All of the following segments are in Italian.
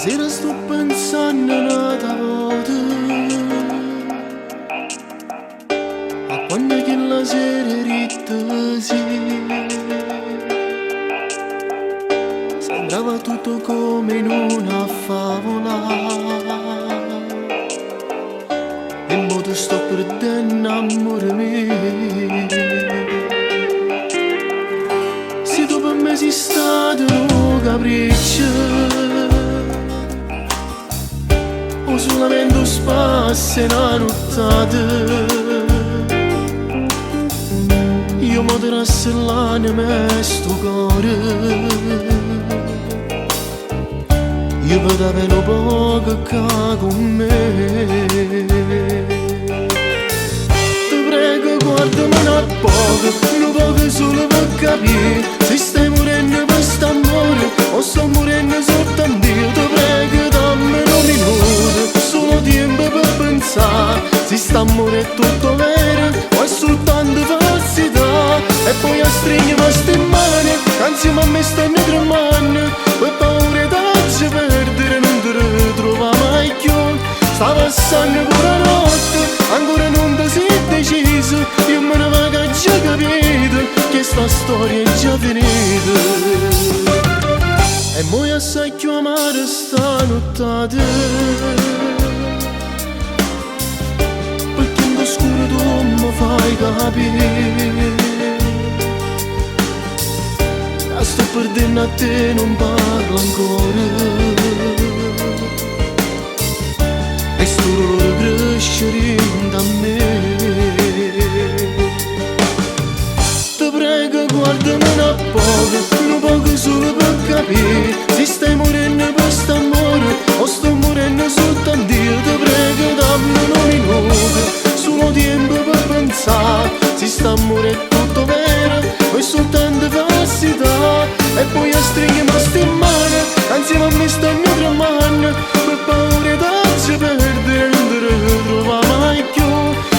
Stasera sto pensando un'altra volta a quando che la sera ritta sì. Sembrava tutto come in una favola e mo ti sto perdendo, amore mio. Se tu per me sei stato un capriccio o solamente un spazio e una nottata, io mo ti rasso l'anima e sto cuore, io vedo bene poco che con me. Ti prego guardami un poco solo per capire se stai morendo per st'amore o sto morendo soltanto io. Ti prego dammi un minuto, solo tempo per pensare se st'amore è tutto vero o è soltanto falsità. E poi a stringermi ste mani, insieme a me stanno tremando, per paura di perdere non ti ritrova mai più. Sta passando pure la notte, ancora non ti sei deciso, io me ne vado a già capito che sta storia è già finita. E mo' assai più amare sta nottata, perché in oscuro tu mi fai capire che sto perdendo a te, non parlo ancora. E sto dolore crescere da me. Ti prego guardami un poco solo per capire se stai morendo per st'amore o sto morendo soltanto io. Ti prego dammi un minuto, solo tempo per pensare se st'amore è tutto vero o è soltanto falsità. E poi a stringermi ste mani, insieme a me stanno tremando, per paura di perdere non ti ritrova mai più.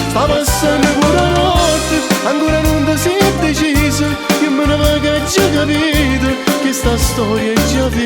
Sta passando pure la notte, ancora non ti sei deciso, io me ne vado a già capito che sta storia è già finita.